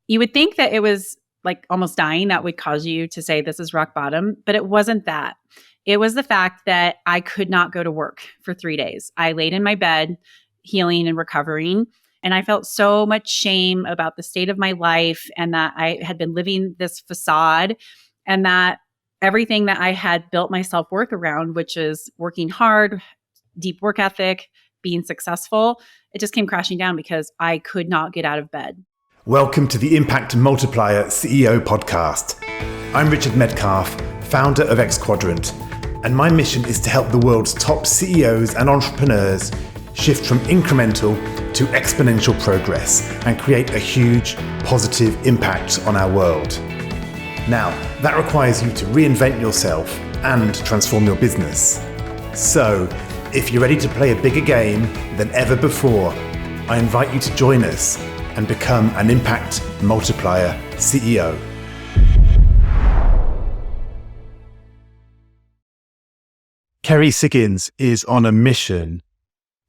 You would think that it was like almost dying that would cause you to say this is rock bottom, but it wasn't that. It was the fact that I could not go to work for 3 days. I laid in my bed, healing and recovering, and I felt so much shame about the state of my life and that I had been living this facade and that everything that I had built my self-worth around, which is working hard, deep work ethic, being successful, it just came crashing down because I could not get out of bed. Welcome to the Impact Multiplier CEO podcast. I'm Richard Metcalf, founder of X Quadrant, and my mission is to help the world's top CEOs and entrepreneurs shift from incremental to exponential progress and create a huge positive impact on our world. Now, that requires you to reinvent yourself and transform your business. So, if you're ready to play a bigger game than ever before, I invite you to join us and become an Impact Multiplier CEO. Kerry Siggins is on a mission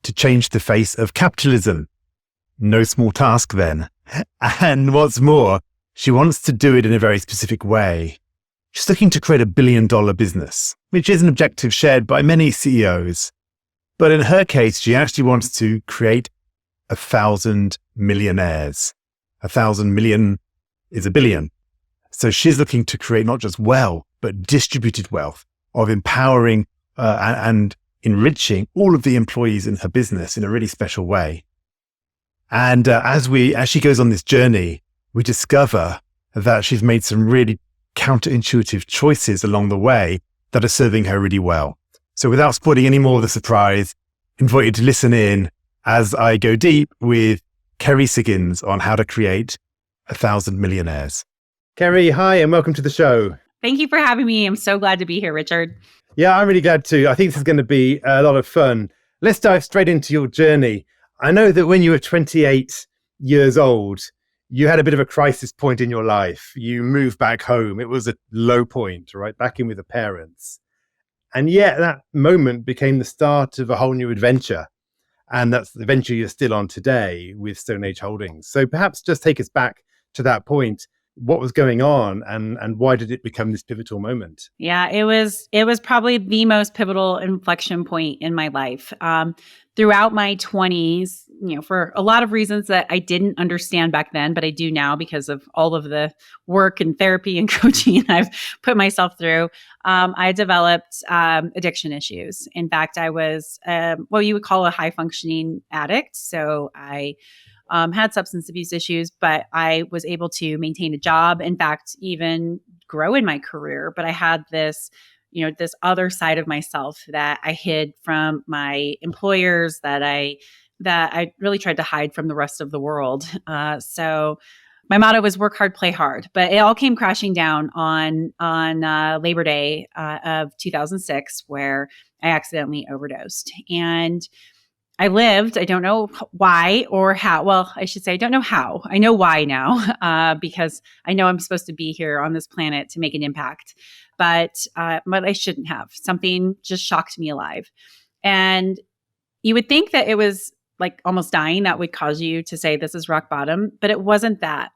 to change the face of capitalism. No small task then. And what's more, she wants to do it in a very specific way. She's looking to create $1 billion business, which is an objective shared by many CEOs. But in her case, she actually wants to create 1,000 millionaires. 1,000 million is a billion. So she's looking to create not just wealth, but distributed wealth of empowering and enriching all of the employees in her business in a really special way. And as she goes on this journey, we discover that she's made some really counterintuitive choices along the way that are serving her really well. So without spoiling any more of the surprise, I invite you to listen in as I go deep with Kerry Siggins on how to create 1,000 millionaires. Kerry, hi, and welcome to the show. Thank you for having me. I'm so glad to be here, Richard. Yeah, I'm really glad too. I think this is going to be a lot of fun. Let's dive straight into your journey. I know that when you were 28 years old, you had a bit of a crisis point in your life. You moved back home. It was a low point, right? Back in with the parents. And yet that moment became the start of a whole new adventure. And that's the venture you're still on today with StoneAge Holdings. So perhaps just take us back to that point. What was going on and why did it become this pivotal moment? Yeah, it was probably the most pivotal inflection point in my life. Throughout my 20s, for a lot of reasons that I didn't understand back then, but I do now because of all of the work and therapy and coaching I've put myself through, I developed addiction issues. In fact, I was what you would call a high functioning addict. So I had substance abuse issues, but I was able to maintain a job. In fact, even grow in my career. But I had this, this other side of myself that I hid from my employers, that I really tried to hide from the rest of the world. So my motto was work hard, play hard. But it all came crashing down on Labor Day of 2006, where I accidentally overdosed. And I lived, I don't know why or how. Well, I should say I don't know how. I know why now because I know I'm supposed to be here on this planet to make an impact. But I shouldn't have. Something just shocked me alive. And you would think that it was like almost dying that would cause you to say this is rock bottom, but it wasn't that.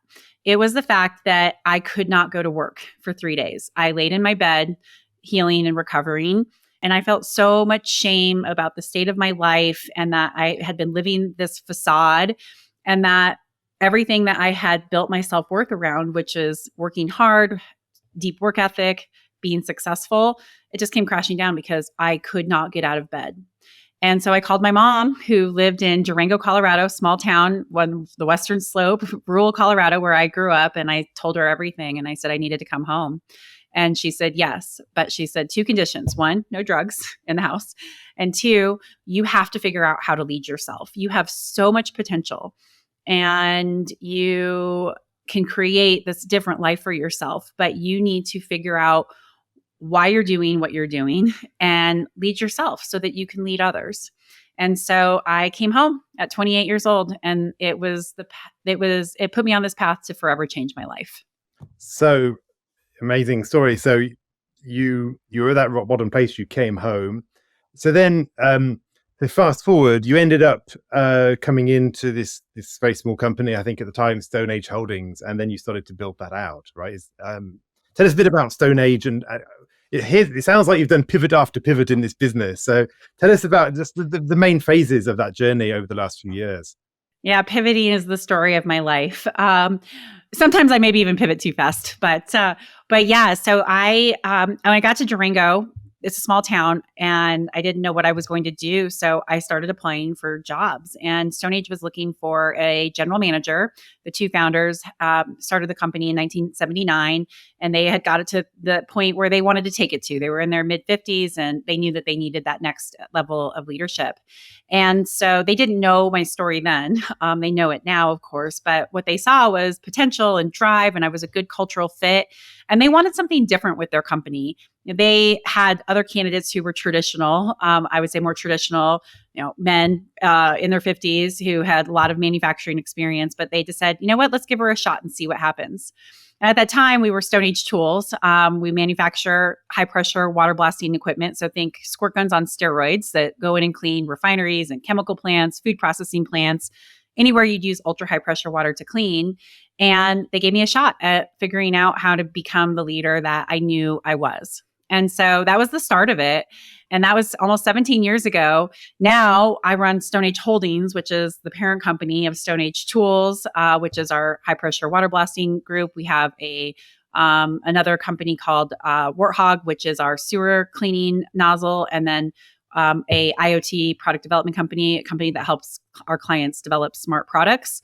It was the fact that I could not go to work for 3 days. I laid in my bed, healing and recovering. And I felt so much shame about the state of my life and that I had been living this facade and that everything that I had built my self-worth around, which is working hard, deep work ethic, being successful, it just came crashing down because I could not get out of bed. And so I called my mom, who lived in Durango, Colorado, small town, the Western Slope, rural Colorado, where I grew up. And I told her everything. And I said I needed to come home. And she said, yes. But she said 2 conditions. 1, no drugs in the house. And 2, you have to figure out how to lead yourself. You have so much potential and you can create this different life for yourself, but you need to figure out why you're doing what you're doing and lead yourself so that you can lead others. And so I came home at 28 years old, and it put me on this path to forever change my life. So amazing story. So you were at that rock bottom place, you came home. So then So fast forward, you ended up coming into this very small company, I think at the time, StoneAge Holdings, and then you started to build that out, right? Tell us a bit about StoneAge, and it sounds like you've done pivot after pivot in this business. So tell us about just the main phases of that journey over the last few years. Yeah, pivoting is the story of my life. Sometimes I maybe even pivot too fast, but yeah. So when I got to Durango, it's a small town, and I didn't know what I was going to do. So I started applying for jobs, and StoneAge was looking for a general manager. The two founders started the company in 1979, and they had got it to the point where they wanted to take it to. They were in their mid-50s, and they knew that they needed that next level of leadership. And so they didn't know my story then. They know it now, of course, but what they saw was potential and drive, and I was a good cultural fit. And they wanted something different with their company. They had other candidates who were traditional, I would say more traditional, men in their 50s who had a lot of manufacturing experience, but they just said, you know what, let's give her a shot and see what happens. And at that time, we were StoneAge Tools. We manufacture high pressure water blasting equipment. So think squirt guns on steroids that go in and clean refineries and chemical plants, food processing plants, anywhere you'd use ultra high pressure water to clean. And they gave me a shot at figuring out how to become the leader that I knew I was. And so that was the start of it. And that was almost 17 years ago. Now I run StoneAge Holdings, which is the parent company of StoneAge Tools, which is our high pressure water blasting group. We have another company called Warthog, which is our sewer cleaning nozzle, and then a IoT product development company, a company that helps our clients develop smart products.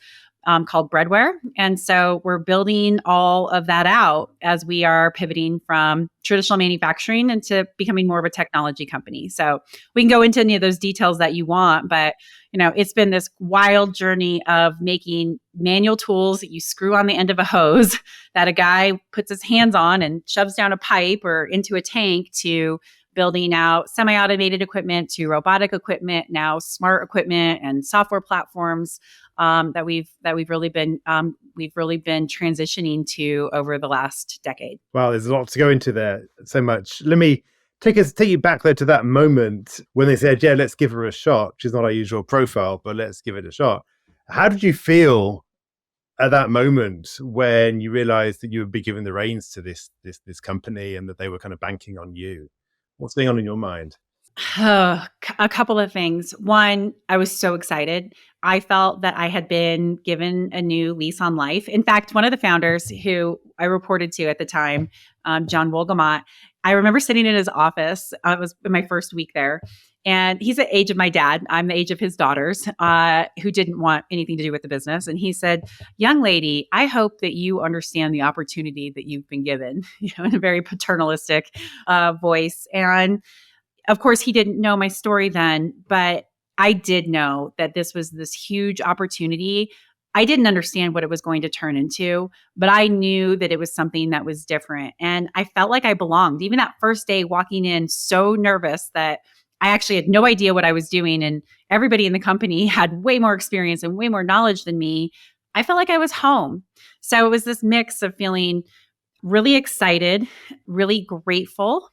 Called Breadware. And so we're building all of that out as we are pivoting from traditional manufacturing into becoming more of a technology company. So we can go into any of those details that you want, but it's been this wild journey of making manual tools that you screw on the end of a hose that a guy puts his hands on and shoves down a pipe or into a tank, to building out semi-automated equipment, to robotic equipment, now smart equipment and software platforms that we've really been transitioning to over the last decade. Wow, there's a lot to go into there. So much. Let me take you back there to that moment when they said, "Yeah, let's give her a shot," which is not our usual profile, but let's give it a shot. How did you feel at that moment when you realized that you would be given the reins to this company and that they were kind of banking on you? What's going on in your mind? A couple of things. One, I was so excited. I felt that I had been given a new lease on life. In fact, one of the founders who I reported to at the time, John Wolgamott, I remember sitting in his office. It was my first week there. And he's the age of my dad. I'm the age of his daughters, who didn't want anything to do with the business. And he said, "Young lady, I hope that you understand the opportunity that you've been given," in a very paternalistic voice. And of course, he didn't know my story then, but I did know that this was this huge opportunity. I didn't understand what it was going to turn into, but I knew that it was something that was different. And I felt like I belonged. Even that first day walking in, so nervous that I actually had no idea what I was doing. And everybody in the company had way more experience and way more knowledge than me. I felt like I was home. So it was this mix of feeling really excited, really grateful,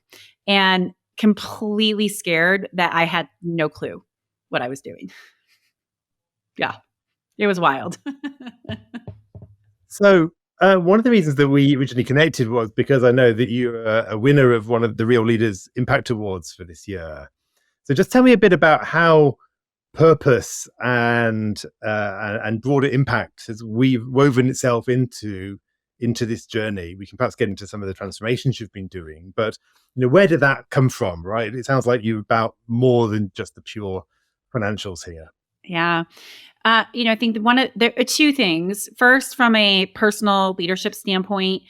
and completely scared that I had no clue what I was doing. Yeah, it was wild. So one of the reasons that we originally connected was because I know that you're a winner of one of the Real Leaders Impact Awards for this year. So just tell me a bit about how purpose and broader impact has woven itself into this journey. We can perhaps get into some of the transformations you've been doing, but where did that come from? Right? It sounds like you're about more than just the pure financials here. Yeah. I think there are two things. First, from a personal leadership standpoint,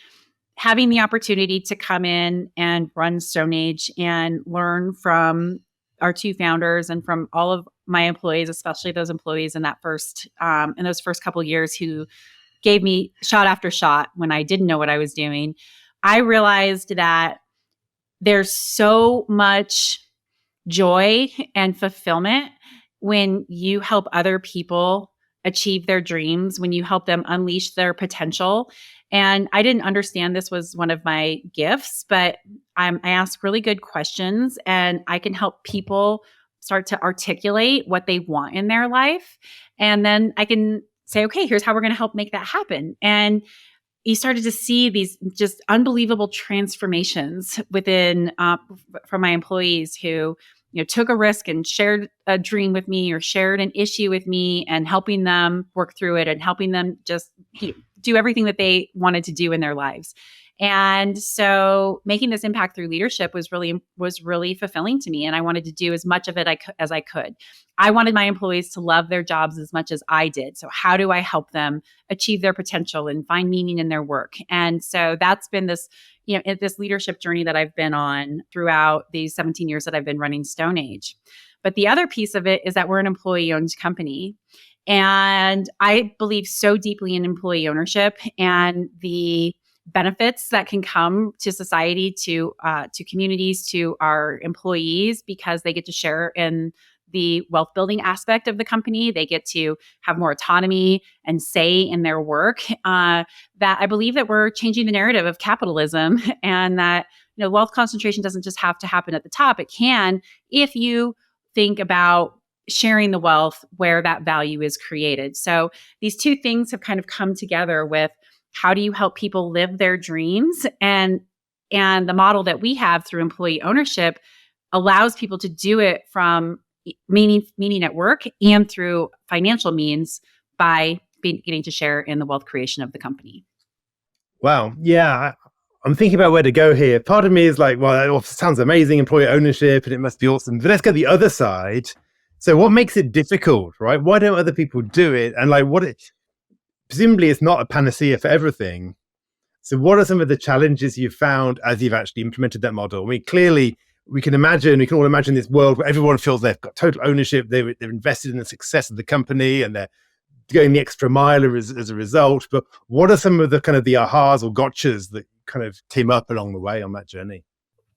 having the opportunity to come in and run StoneAge and learn from our two founders and from all of my employees, especially those employees in those first couple of years who gave me shot after shot when I didn't know what I was doing. I realized that there's so much joy and fulfillment when you help other people achieve their dreams, when you help them unleash their potential. And I didn't understand this was one of my gifts, but I ask really good questions, and I can help people start to articulate what they want in their life. And then I can say, okay, here's how we're going to help make that happen. And you started to see these just unbelievable transformations within from my employees who took a risk and shared a dream with me or shared an issue with me, and helping them work through it and helping them just do everything that they wanted to do in their lives. And so making this impact through leadership was really fulfilling to me. And I wanted to do as much of it as I could. I wanted my employees to love their jobs as much as I did. So how do I help them achieve their potential and find meaning in their work? And so that's been this leadership journey that I've been on throughout these 17 years that I've been running StoneAge. But the other piece of it is that we're an employee-owned company. And I believe so deeply in employee ownership and the benefits that can come to society, to communities, to our employees, because they get to share in the wealth building aspect of the company. They get to have more autonomy and say in their work. That I believe that we're changing the narrative of capitalism, and that wealth concentration doesn't just have to happen at the top. It can, if you think about sharing the wealth where that value is created. So these two things have kind of come together with how do you help people live their dreams, and the model that we have through employee ownership allows people to do it from meaning at work and through financial means by getting to share in the wealth creation of the company. Wow. Yeah. I'm thinking about where to go here. Part of me is like, well, that sounds amazing, employee ownership, and it must be awesome. But let's go the other side. So what makes it difficult, right? Why don't other people do it? And like, presumably it's not a panacea for everything. So what are some of the challenges you've found as you've actually implemented that model? I mean, clearly we can all imagine this world where everyone feels they've got total ownership. They're invested in the success of the company, and they're going the extra mile as a result. But what are some of the kind of the ahas or gotchas that kind of came up along the way on that journey?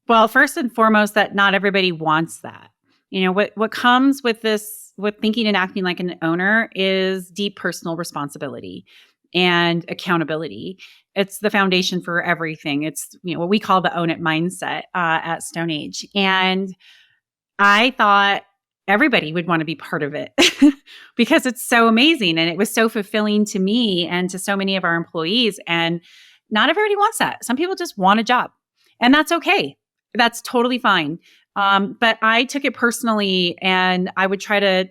Well, first and foremost, that not everybody wants that. What comes with this, with thinking and acting like an owner, is deep personal responsibility and accountability. It's the foundation for everything. It's what we call the own it mindset at StoneAge. And I thought everybody would want to be part of it because it's so amazing, and it was so fulfilling to me and to so many of our employees. And not everybody wants that. Some people just want a job, and that's okay. That's totally fine. But I took it personally, and I would try to,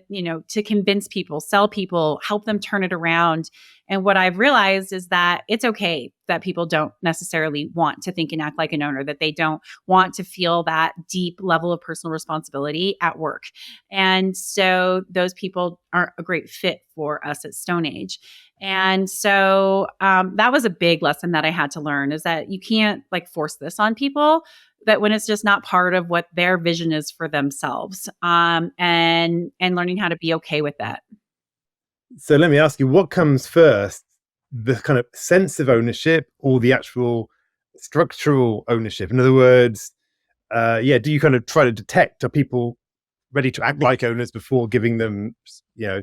to convince people, sell people, help them turn it around. And what I've realized is that it's okay that people don't necessarily want to think and act like an owner, that they don't want to feel that deep level of personal responsibility at work. And so those people aren't a great fit for us at StoneAge. And so that was a big lesson that I had to learn, is that you can't force this on people, that when it's just not part of what their vision is for themselves, and learning how to be okay with that. So let me ask you, what comes first, the kind of sense of ownership or the actual structural ownership? In other words, do you kind of try to detect, are people ready to act like owners before giving them,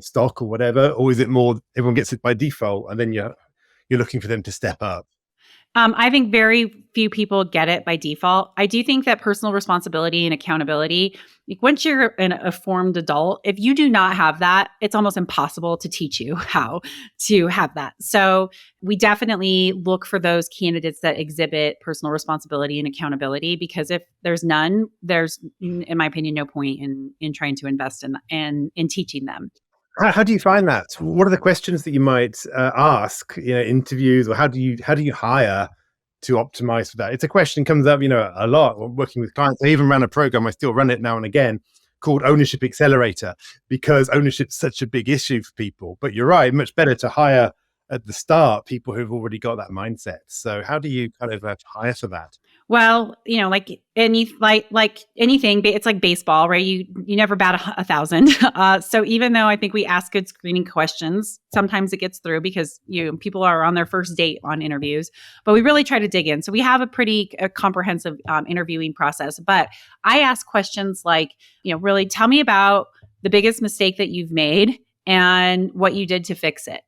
stock or whatever? Or is it more everyone gets it by default and then you're looking for them to step up? I think very few people get it by default. I do think that personal responsibility and accountability, once you're a formed adult, if you do not have that, it's almost impossible to teach you how to have that. So we definitely look for those candidates that exhibit personal responsibility and accountability, because if there's none, there's, in my opinion, no point in trying to invest in teaching them. How do you find that? What are the questions that you might ask, interviews, or how do you hire to optimize for that? It's a question comes up, a lot working with clients. I even ran a program, I still run it now and again, called Ownership Accelerator, because ownership's such a big issue for people. But you're right, much better to hire at the start people who've already got that mindset. So how do you kind of hire for that? Well, like anything, it's like baseball, right? You never bat 1,000. So even though I think we ask good screening questions, sometimes it gets through because people are on their first date on interviews. But we really try to dig in. So we have a pretty comprehensive interviewing process. But I ask questions like, really tell me about the biggest mistake that you've made and what you did to fix it.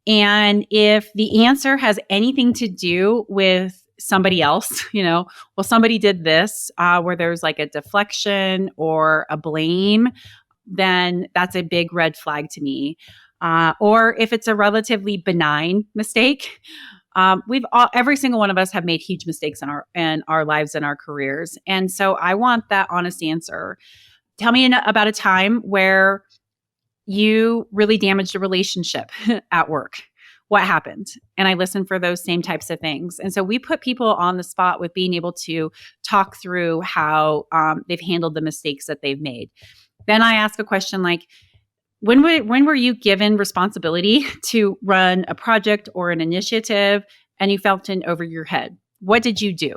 And if the answer has anything to do with somebody else, well, somebody did this, where there's like a deflection or a blame, then that's a big red flag to me. Or if it's a relatively benign mistake, every single one of us have made huge mistakes in our lives and our careers. And so I want that honest answer. Tell me about a time where you really damaged a relationship at work. What happened? And I listen for those same types of things. And so we put people on the spot with being able to talk through how they've handled the mistakes that they've made. Then I ask a question like, when were you given responsibility to run a project or an initiative and you felt in over your head? What did you do?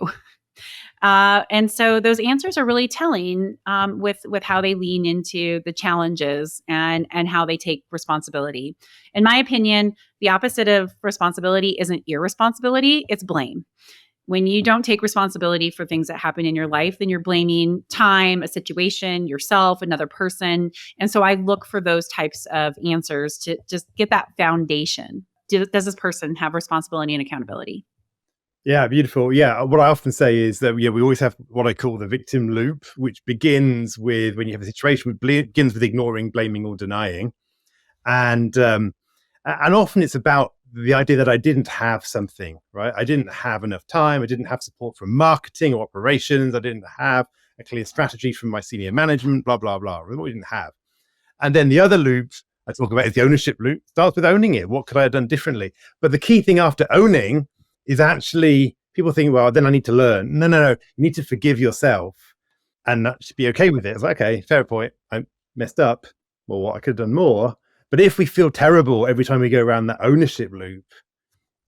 And so those answers are really telling with how they lean into the challenges and how they take responsibility. In my opinion, the opposite of responsibility isn't irresponsibility, it's blame. When you don't take responsibility for things that happen in your life, then you're blaming time, a situation, yourself, another person. And so I look for those types of answers to just get that foundation. Does this person have responsibility and accountability? Yeah, beautiful. Yeah, what I often say is that we always have what I call the victim loop, which begins with when you have a situation, begins with ignoring, blaming, or denying, and often it's about the idea that I didn't have something, right? I didn't have enough time. I didn't have support from marketing or operations. I didn't have a clear strategy from my senior management. Blah blah blah. What we didn't have, and then the other loop I talk about is the ownership loop. Starts with owning it. What could I have done differently? But the key thing after owning is actually, people think, well, then I need to learn. No. You need to forgive yourself and be okay with it. It's like, okay, fair point. I messed up. Well, what I could have done more. But if we feel terrible every time we go around that ownership loop,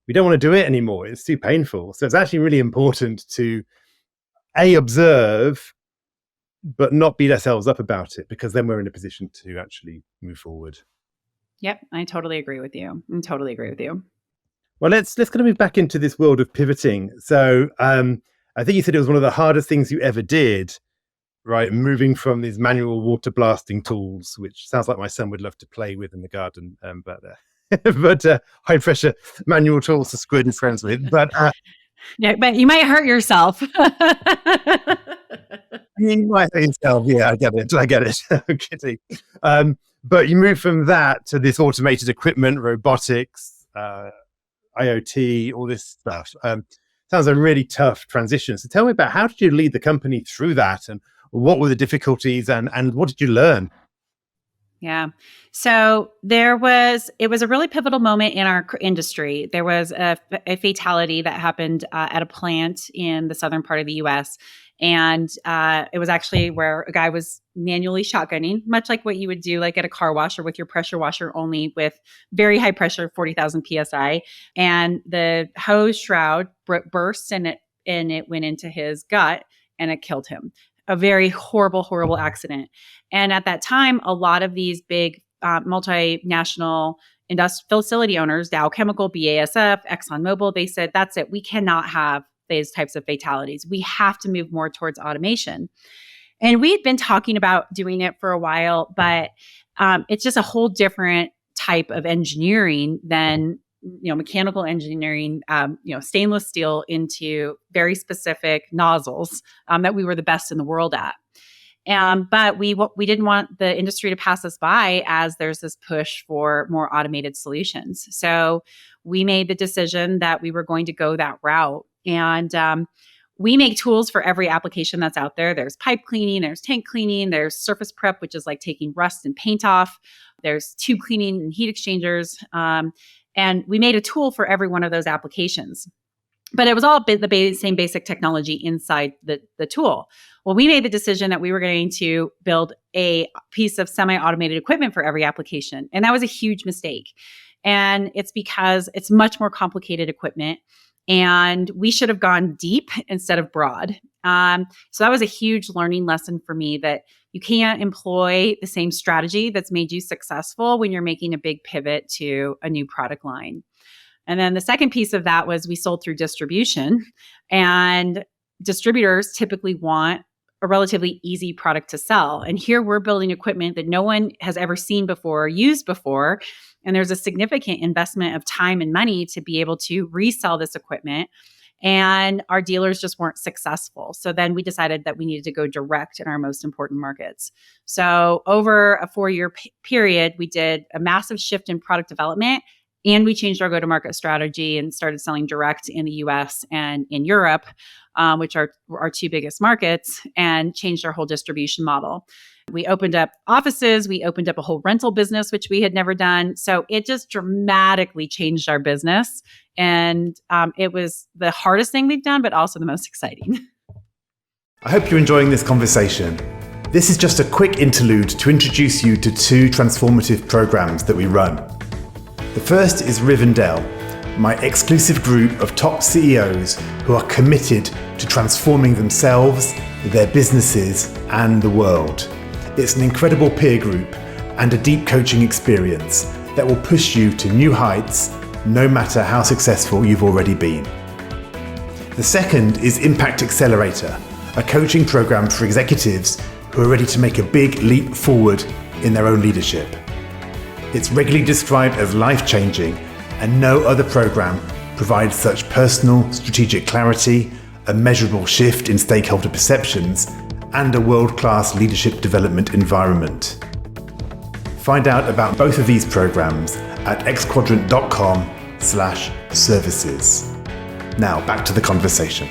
we don't want to do it anymore. It's too painful. So it's actually really important to observe, but not beat ourselves up about it, because then we're in a position to actually move forward. Yep, I totally agree with you. Well, let's kind of move back into this world of pivoting. So I think you said it was one of the hardest things you ever did, right? Moving from these manual water blasting tools, which sounds like my son would love to play with in the garden, but high pressure manual tools to squid and friends with. But yeah, but you might hurt yourself. you might hurt yourself. Yeah, I get it. I'm kidding. But you move from that to this automated equipment, robotics, IoT, all this stuff. Sounds a really tough transition. So tell me about, how did you lead the company through that, and what were the difficulties, and what did you learn? Yeah. So it was a really pivotal moment in our industry. There was a fatality that happened at a plant in the southern part of the US. And it was actually where a guy was manually shotgunning, much like what you would do like at a car wash or with your pressure washer, only with very high pressure, 40,000 PSI. And the hose shroud burst and it went into his gut and it killed him. A very horrible, horrible accident. And at that time, a lot of these big multinational industrial facility owners, Dow Chemical, BASF, ExxonMobil, they said, that's it. We cannot have these types of fatalities. We have to move more towards automation. And we had been talking about doing it for a while, but it's just a whole different type of engineering than mechanical engineering, stainless steel into very specific nozzles that we were the best in the world at. But we didn't want the industry to pass us by, as there's this push for more automated solutions. So we made the decision that we were going to go that route. And we make tools for every application that's out there. There's pipe cleaning, there's tank cleaning, there's surface prep, which is like taking rust and paint off. There's tube cleaning and heat exchangers. And we made a tool for every one of those applications. But it was all the same basic technology inside the tool. Well, we made the decision that we were going to build a piece of semi-automated equipment for every application. And that was a huge mistake. And it's because it's much more complicated equipment. And we should have gone deep instead of broad. So that was a huge learning lesson for me, that you can't employ the same strategy that's made you successful when you're making a big pivot to a new product line. And then the second piece of that was we sold through distribution, and distributors typically want a relatively easy product to sell. And here we're building equipment that no one has ever seen before or used before. And there's a significant investment of time and money to be able to resell this equipment. and our dealers just weren't successful. So then we decided that we needed to go direct in our most important markets. So over a 4-year period, we did a massive shift in product development, and we changed our go-to-market strategy and started selling direct in the US and in Europe, which are our two biggest markets, and changed our whole distribution model. We opened up offices. We opened up a whole rental business, which we had never done. So it just dramatically changed our business. And it was the hardest thing we've done, but also the most exciting. I hope you're enjoying this conversation. This is just a quick interlude to introduce you to 2 transformative programs that we run. The first is Rivendell, my exclusive group of top CEOs who are committed to transforming themselves, their businesses, and the world. It's an incredible peer group and a deep coaching experience that will push you to new heights, no matter how successful you've already been. The second is Impact Accelerator, a coaching program for executives who are ready to make a big leap forward in their own leadership. It's regularly described as life-changing, and no other program provides such personal, strategic clarity, a measurable shift in stakeholder perceptions, and a world-class leadership development environment. Find out about both of these programs at xquadrant.com/services. Now back to the conversation.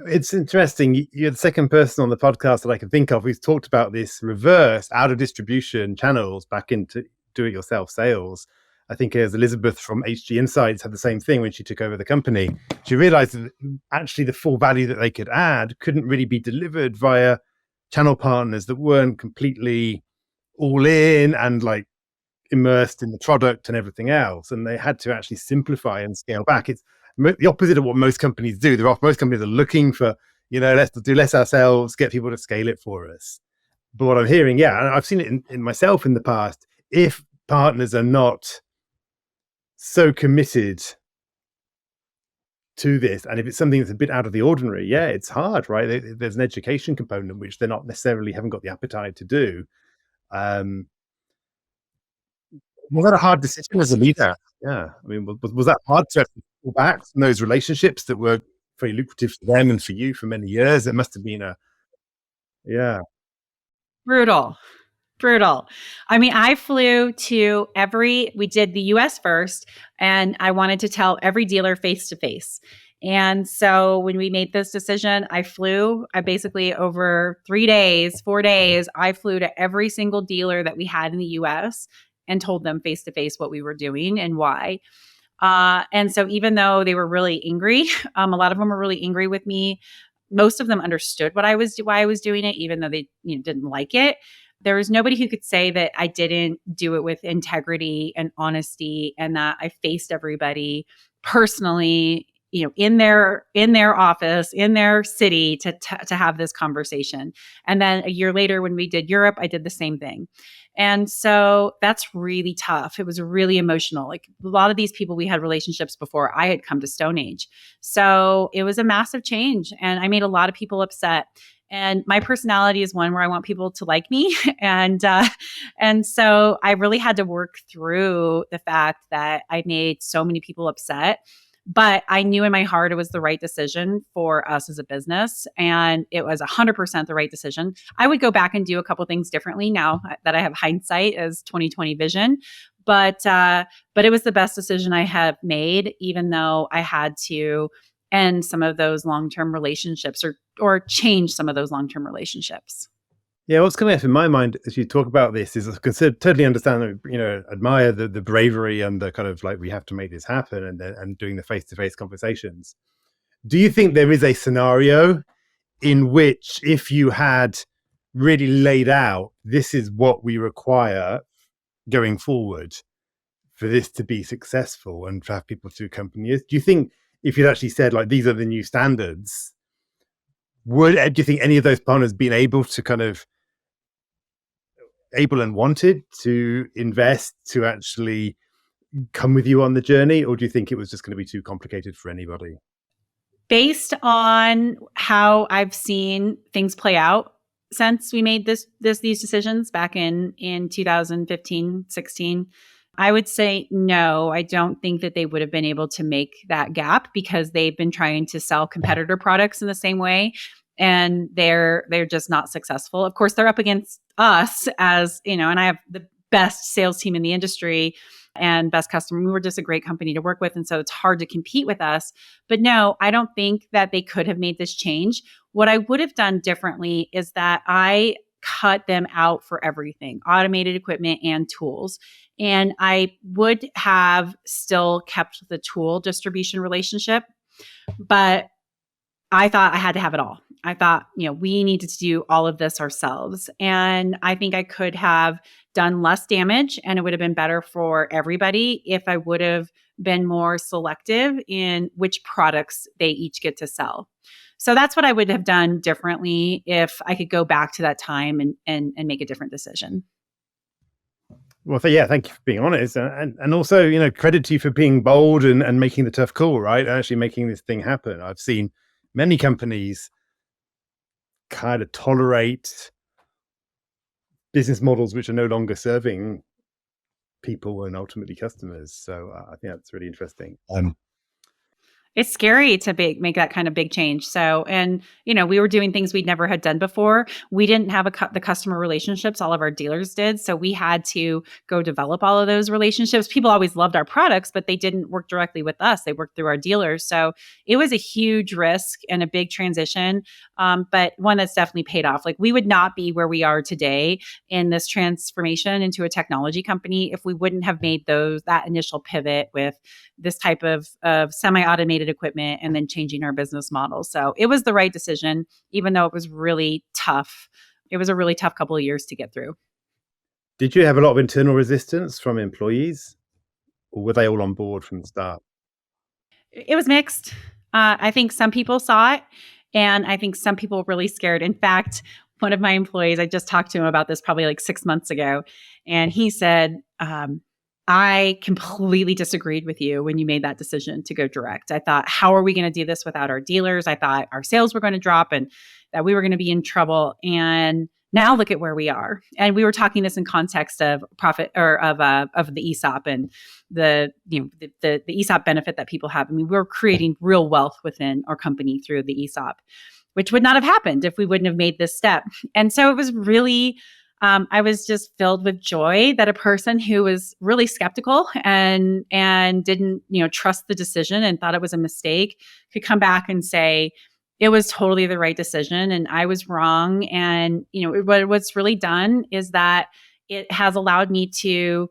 It's interesting. You're the second person on the podcast that I can think of who's talked about this reverse out of distribution channels back into do-it-yourself sales. I think as Elizabeth from HG Insights had the same thing when she took over the company. She realized that actually the full value that they could add couldn't really be delivered via channel partners that weren't completely all in and like immersed in the product and everything else. And they had to actually simplify and scale back. It's the opposite of what most companies do. Most companies are looking for, let's do less ourselves, get people to scale it for us. But what I'm hearing, and I've seen it in myself in the past, if partners are not so committed to this, and if it's something that's a bit out of the ordinary, it's hard, right? There's an education component which they're not necessarily haven't got the appetite to do. Was that a hard decision as a leader? Yeah, I mean, was that hard to pull back from those relationships that were very lucrative for them and for you for many years? It must have been Brutal. I mean, I flew to we did the US first, and I wanted to tell every dealer face to face. And so when we made this decision, I basically over 4 days, I flew to every single dealer that we had in the US and told them face to face what we were doing and why. And so even though they were really angry, a lot of them were really angry with me. Most of them understood why I was doing it, even though they didn't like it. There was nobody who could say that I didn't do it with integrity and honesty, and that I faced everybody personally, in their office, in their city to have this conversation. And then a year later, when we did Europe, I did the same thing. And so that's really tough. It was really emotional. Like a lot of these people, we had relationships before I had come to StoneAge. So it was a massive change, and I made a lot of people upset. And my personality is one where I want people to like me. And so I really had to work through the fact that I made so many people upset. But I knew in my heart it was the right decision for us as a business. And it was 100% the right decision. I would go back and do a couple things differently now that I have hindsight as 2020 vision. But it was the best decision I have made, even though I had to end some of those long-term relationships or change some of those long-term relationships. Yeah, what's coming up in my mind as you talk about this is I can totally understand, admire the bravery and the kind of like, we have to make this happen and doing the face-to-face conversations. Do you think there is a scenario in which if you had really laid out, this is what we require going forward for this to be successful and to have people to accompany us, do you think if you'd actually said like, these are the new standards, do you think any of those partners been able to kind of able and wanted to invest to actually come with you on the journey? Or do you think it was just going to be too complicated for anybody? Based on how I've seen things play out since we made these decisions back in 2015, 16, I would say no. I don't think that they would have been able to make that gap because they've been trying to sell competitor products in the same way, and they're just not successful. Of course, they're up against us as, and I have the best sales team in the industry and best customer. We were just a great company to work with, and so it's hard to compete with us. But no, I don't think that they could have made this change. What I would have done differently is that I cut them out for everything, automated equipment and tools. And I would have still kept the tool distribution relationship, but I thought I had to have it all. I thought, we needed to do all of this ourselves. And I think I could have done less damage and it would have been better for everybody if I would have been more selective in which products they each get to sell. So that's what I would have done differently if I could go back to that time and make a different decision. Well, yeah, thank you for being honest. And also, credit to you for being bold and making the tough call, right? And actually making this thing happen. I've seen many companies kind of tolerate business models which are no longer serving people and ultimately customers. So I think that's really interesting. It's scary to make that kind of big change. So, and we were doing things we'd never had done before. We didn't have the customer relationships. All of our dealers did. So we had to go develop all of those relationships. People always loved our products, but they didn't work directly with us. They worked through our dealers. So it was a huge risk and a big transition, but one that's definitely paid off. Like, we would not be where we are today in this transformation into a technology company if we wouldn't have made that initial pivot with this type of semi-automated equipment and then changing our business model. So it was the right decision, even though it was really tough. It was a really tough couple of years to get through. Did you have a lot of internal resistance from employees, or were they all on board from the start? It was mixed. I think some people saw it, and I think some people were really scared. In fact, one of my employees, I just talked to him about this probably like 6 months ago, and he said, I completely disagreed with you when you made that decision to go direct. I thought, how are we going to do this without our dealers? I thought our sales were going to drop and that we were going to be in trouble. And now look at where we are. And we were talking this in context of profit or of the ESOP and the ESOP benefit that people have. I mean, we're creating real wealth within our company through the ESOP, which would not have happened if we wouldn't have made this step. And so it was really I was just filled with joy that a person who was really skeptical and didn't, trust the decision and thought it was a mistake could come back and say it was totally the right decision and I was wrong. And, what's really done is that it has allowed me to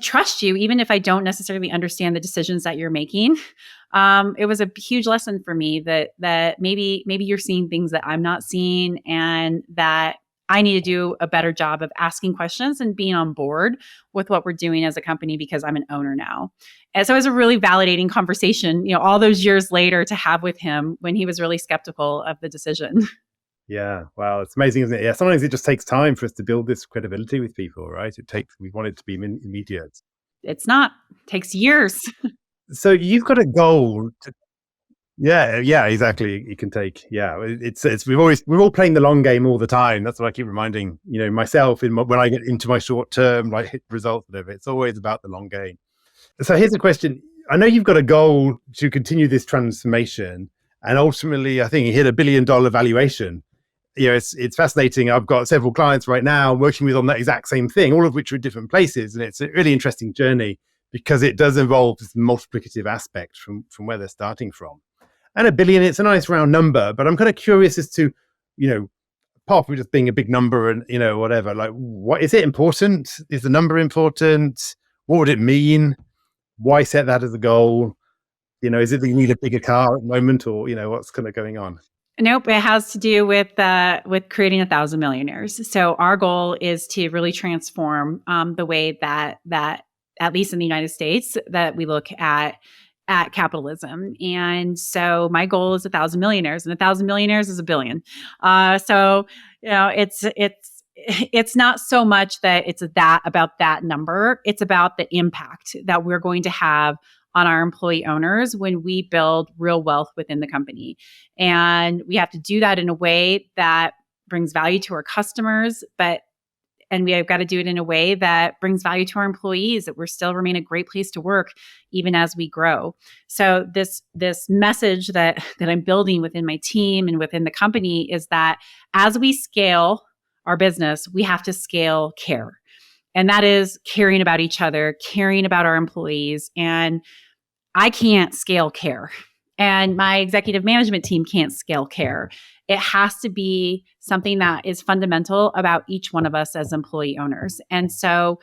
trust you, even if I don't necessarily understand the decisions that you're making. It was a huge lesson for me that maybe you're seeing things that I'm not seeing, and that I need to do a better job of asking questions and being on board with what we're doing as a company because I'm an owner now. And so it was a really validating conversation, all those years later to have with him when he was really skeptical of the decision. Yeah. Wow. It's amazing, isn't it? Yeah. Sometimes it just takes time for us to build this credibility with people, right? We want it to be immediate. It's not. It takes years. So you've got a goal to, yeah, exactly. You can take, we're all playing the long game all the time. That's what I keep reminding, myself when I get into my short term, like hit results, whatever. It's always about the long game. So here's a question. I know you've got a goal to continue this transformation, and ultimately, I think you hit $1 billion valuation. It's fascinating. I've got several clients right now working with on that exact same thing, all of which are in different places, and it's a really interesting journey because it does involve this multiplicative aspect from where they're starting from. And $1 billion, it's a nice round number, but I'm kind of curious as to, apart from just being a big number and, whatever, like, what is it important? Is the number important? What would it mean? Why set that as a goal? Is it that you need a bigger car at the moment, or, what's kind of going on? Nope, it has to do with creating 1,000 millionaires. So our goal is to really transform the way that at least in the United States that we look at capitalism. And so my goal is 1,000 millionaires, and 1,000 millionaires is $1 billion. So it's not so much that it's about that number. It's about the impact that we're going to have on our employee owners when we build real wealth within the company. And we have to do that in a way that brings value to our customers, but and we have got to do it in a way that brings value to our employees, that we're still remain a great place to work even as we grow. So this message that I'm building within my team and within the company is that as we scale our business, we have to scale care. And that is caring about each other, caring about our employees. And I can't scale care. And my executive management team can't scale care. It has to be something that is fundamental about each one of us as employee owners. And so,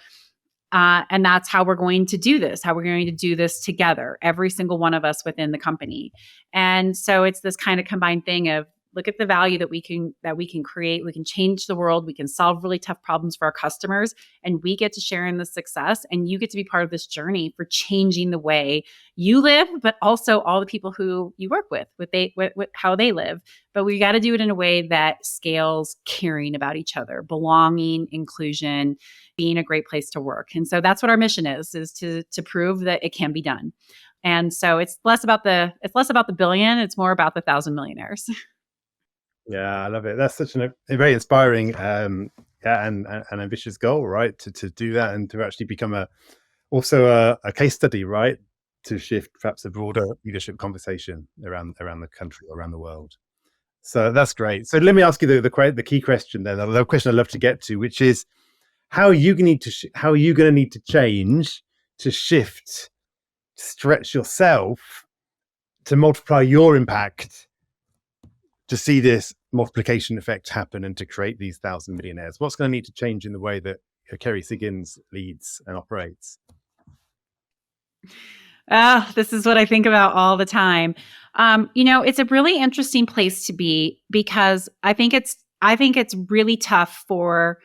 and that's how we're going to do this, how we're going to do this together, every single one of us within the company. And so it's this kind of combined thing of look at the value that we can create. We can change the world. We can solve really tough problems for our customers, and we get to share in the success. And you get to be part of this journey for changing the way you live, but also all the people who you work with how they live. But we got to do it in a way that scales caring about each other, belonging, inclusion, being a great place to work. And so that's what our mission is to prove that it can be done. And so it's less about the billion. It's more about the 1,000 millionaires. Yeah, I love it. That's such a very inspiring and ambitious goal, right? To do that and to actually become also a case study, right? To shift perhaps a broader leadership conversation around the country, around the world. So that's great. So let me ask you the key question then, the question I'd love to get to, which is how are you going to need to change to shift, stretch yourself to multiply your impact, to see this multiplication effect happen and to create these 1,000 millionaires? What's going to need to change in the way that Kerry Siggins leads and operates? This is what I think about all the time. It's a really interesting place to be because I think it's really tough for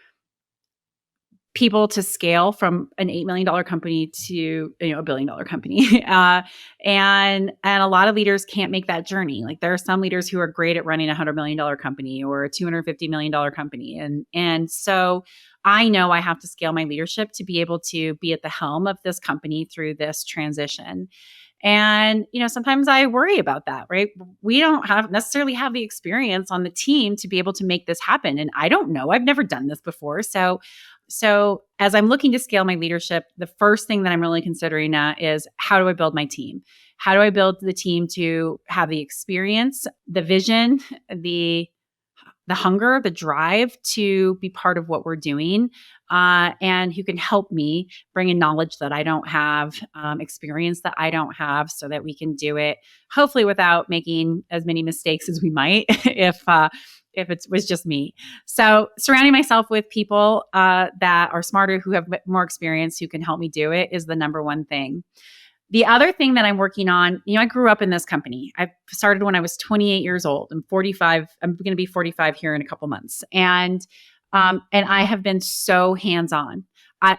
people to scale from an $8 million company to a $1 billion company, and a lot of leaders can't make that journey. Like there are some leaders who are great at running a $100 million company or a $250 million company, and so I know I have to scale my leadership to be able to be at the helm of this company through this transition. And, sometimes I worry about that, right? We don't necessarily have the experience on the team to be able to make this happen. And I don't know, I've never done this before. So as I'm looking to scale my leadership, the first thing that I'm really considering now is how do I build my team? How do I build the team to have the experience, the vision, the hunger, the drive to be part of what we're doing, and who can help me bring in knowledge that I don't have, experience that I don't have, so that we can do it hopefully without making as many mistakes as we might if it was just me. So surrounding myself with people that are smarter, who have more experience, who can help me do it is the number one thing. The other thing that I'm working on, I grew up in this company. I started when I was 28 years old. I'm 45. I'm going to be 45 here in a couple months. And I have been so hands-on.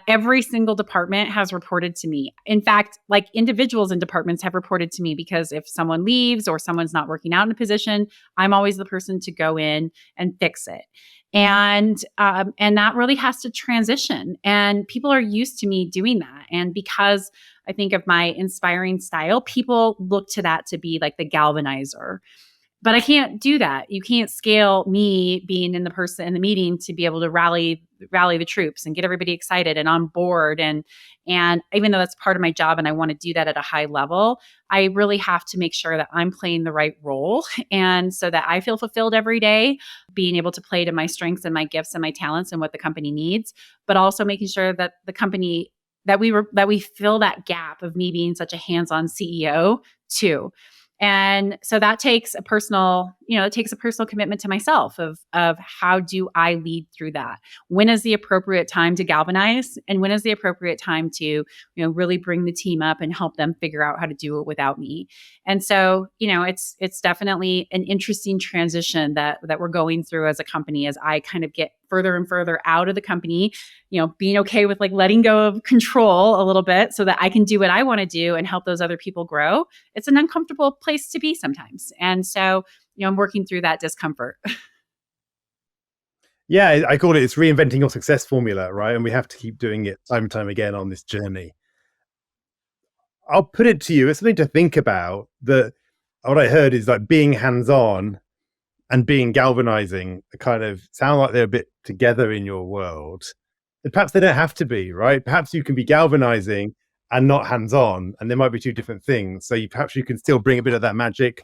Every single department has reported to me. In fact, like individuals in departments have reported to me, because if someone leaves or someone's not working out in a position, I'm always the person to go in and fix it. And that really has to transition. And people are used to me doing that. And because I think of my inspiring style, people look to that to be like the galvanizer. But I can't do that. You can't scale me being in the meeting to be able to rally the troops and get everybody excited and on board. And even though that's part of my job and I want to do that at a high level, I really have to make sure that I'm playing the right role, and so that I feel fulfilled every day, being able to play to my strengths and my gifts and my talents and what the company needs, but also making sure that the company that we fill that gap of me being such a hands-on CEO too. And so that takes a personal commitment to myself of how do I lead through that? When is the appropriate time to galvanize? And when is the appropriate time to, really bring the team up and help them figure out how to do it without me? And so, it's definitely an interesting transition that we're going through as a company, as I kind of get further and further out of the company, being okay with like letting go of control a little bit so that I can do what I want to do and help those other people grow. It's an uncomfortable place to be sometimes. And so, I'm working through that discomfort. Yeah, I call it's reinventing your success formula, right? And we have to keep doing it time and time again on this journey. I'll put it to you, it's something to think about. That what I heard is like being hands-on and being galvanizing kind of sound like they're a bit together in your world. Perhaps they don't have to be, right? Perhaps you can be galvanizing and not hands-on, and there might be two different things. So perhaps you can still bring a bit of that magic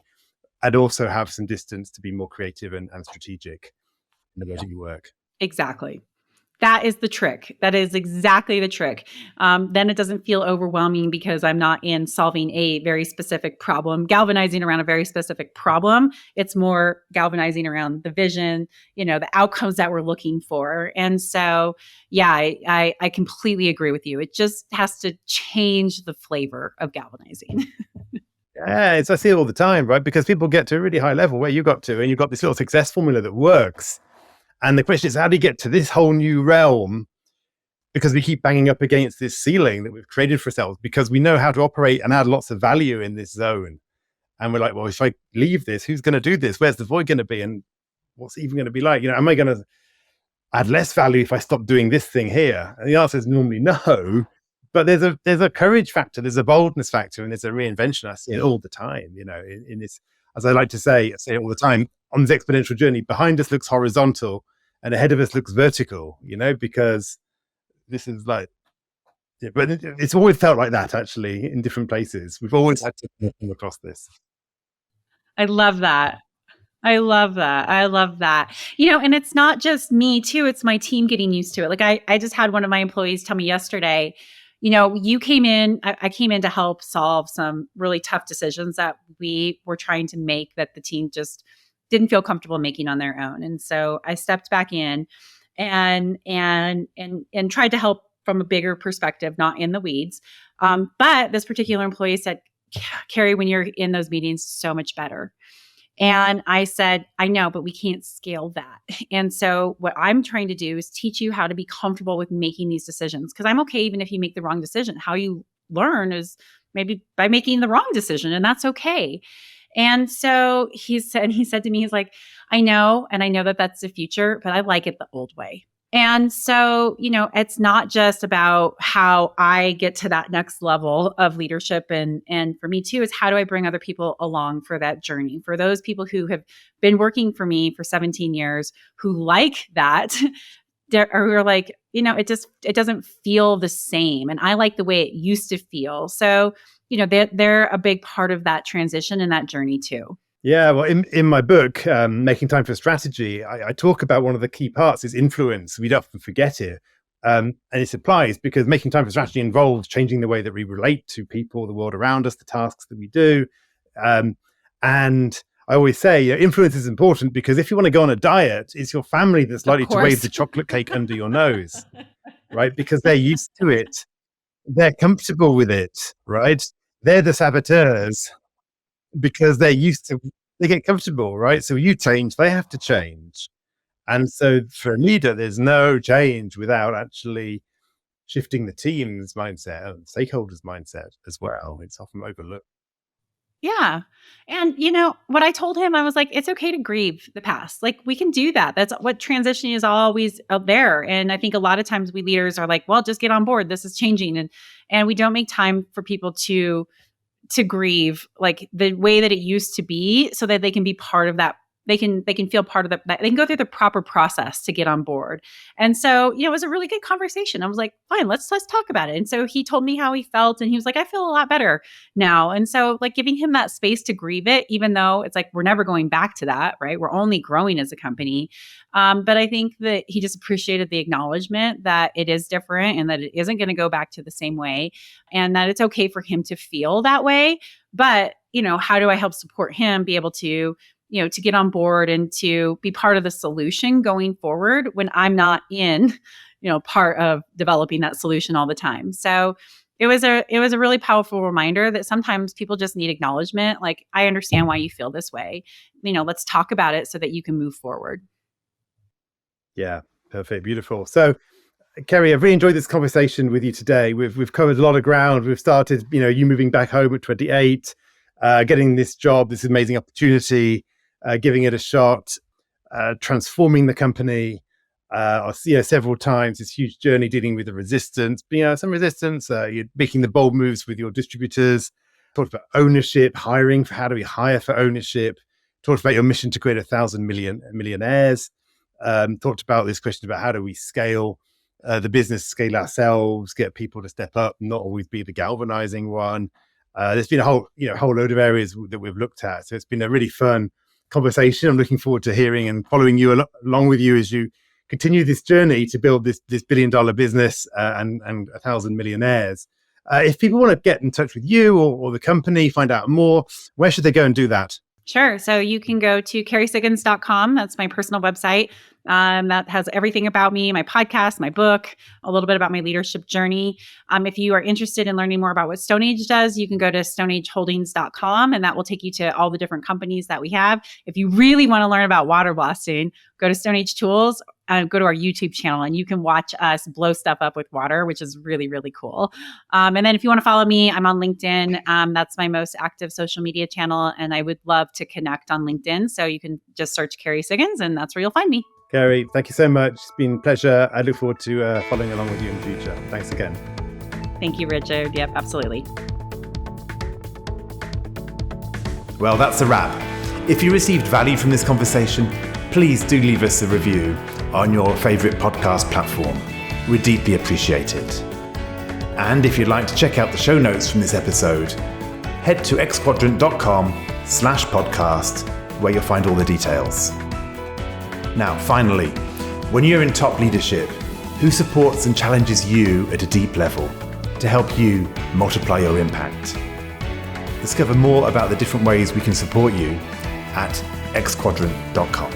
and also have some distance to be more creative and strategic in the way that you work. Exactly. That is the trick. That is exactly the trick. Then it doesn't feel overwhelming because I'm not in solving a very specific problem, galvanizing around a very specific problem. It's more galvanizing around the vision, the outcomes that we're looking for. And so, yeah, I completely agree with you. It just has to change the flavor of galvanizing. Yeah, I see it all the time, right? Because people get to a really high level where you got to, and you've got this little success formula that works. And the question is, how do you get to this whole new realm? Because we keep banging up against this ceiling that we've created for ourselves because we know how to operate and add lots of value in this zone. And we're like, well, if I leave this, who's going to do this? Where's the void going to be? And what's it even going to be like? Am I going to add less value if I stop doing this thing here? And the answer is normally no. But there's a courage factor, there's a boldness factor, and there's a reinvention. I see it all the time, in this, as I like to say it all the time, on this exponential journey, behind us looks horizontal and ahead of us looks vertical, because this is like, yeah, but it's always felt like that actually in different places. We've always had to come across this. I love that. I love that. I love that. And it's not just me too, it's my team getting used to it. Like I just had one of my employees tell me yesterday, you came in, I came in to help solve some really tough decisions that we were trying to make that the team just didn't feel comfortable making on their own. And so I stepped back in and tried to help from a bigger perspective, not in the weeds. But this particular employee said, Kerry, when you're in those meetings, so much better. And I said, I know, but we can't scale that. And so what I'm trying to do is teach you how to be comfortable with making these decisions. Because I'm okay even if you make the wrong decision. How you learn is maybe by making the wrong decision, and that's okay. And so he said to me, he's like, I know, and I know that that's the future, but I like it the old way. And so, it's not just about how I get to that next level of leadership. And for me too, is how do I bring other people along for that journey? For those people who have been working for me for 17 years, who like that, who are like, it doesn't feel the same. And I like the way it used to feel. So, they're a big part of that transition and that journey too. Yeah, well, in my book, Making Time for Strategy, I talk about one of the key parts is influence. We'd often forget it. And it applies because making time for strategy involves changing the way that we relate to people, the world around us, the tasks that we do. And I always say influence is important because if you want to go on a diet, it's your family that's likely to wave the chocolate cake under your nose, right? Because they're used to it. They're comfortable with it, right? They're the saboteurs because they get comfortable, right? So you change, they have to change. And so for a leader, there's no change without actually shifting the team's mindset and stakeholders' mindset as well. It's often overlooked. Yeah. And what I told him, I was like, it's okay to grieve the past. Like we can do that. That's what transition is always out there. And I think a lot of times we leaders are like, well, just get on board. This is changing. And we don't make time for people to grieve like the way that it used to be so that they can be part of that. They can feel part of that. They can go through the proper process to get on board. And so, it was a really good conversation. I was like, fine, let's talk about it. And so he told me how he felt and he was like, I feel a lot better now. And so like giving him that space to grieve it, even though it's like, we're never going back to that, right? We're only growing as a company. But I think that he just appreciated the acknowledgement that it is different and that it isn't going to go back to the same way and that it's okay for him to feel that way. But, how do I help support him be able to to get on board and to be part of the solution going forward when I'm not in, part of developing that solution all the time. So it was a really powerful reminder that sometimes people just need acknowledgement. Like, I understand why you feel this way. Let's talk about it so that you can move forward. Yeah, perfect. Beautiful. So Kerry, I've really enjoyed this conversation with you today. We've covered a lot of ground. We've started, you moving back home at 28, getting this job, this amazing opportunity, giving it a shot, transforming the company, several times, this huge journey dealing with the resistance, some resistance, you're making the bold moves with your distributors, talked about ownership, hiring, for how do we hire for ownership, talked about your mission to create 1,000 millionaires, talked about this question about how do we scale the business scale ourselves, get people to step up, not always be the galvanizing one. There's been a whole load of areas that we've looked at. So it's been a really fun conversation. I'm looking forward to hearing and following you along with you as you continue this journey to build this $1 billion business and 1,000 millionaires. If people want to get in touch with you or the company, find out more, where should they go and do that? Sure. So you can go to kerrysiggins.com. That's my personal website. That has everything about me, my podcast, my book, a little bit about my leadership journey. If you are interested in learning more about what StoneAge does, you can go to stoneageholdings.com, and that will take you to all the different companies that we have. If you really want to learn about water blasting, go to StoneAge Tools, go to our YouTube channel, and you can watch us blow stuff up with water, which is really, really cool. And then if you want to follow me, I'm on LinkedIn. That's my most active social media channel, and I would love to connect on LinkedIn. So you can just search Kerry Siggins, and that's where you'll find me. Kerry, thank you so much. It's been a pleasure. I look forward to following along with you in the future. Thanks again. Thank you, Richard. Yep, absolutely. Well, that's a wrap. If you received value from this conversation, please do leave us a review on your favorite podcast platform. We'd deeply appreciate it. And if you'd like to check out the show notes from this episode, head to xquadrant.com/podcast, where you'll find all the details. Now, finally, when you're in top leadership, who supports and challenges you at a deep level to help you multiply your impact? Discover more about the different ways we can support you at xquadrant.com.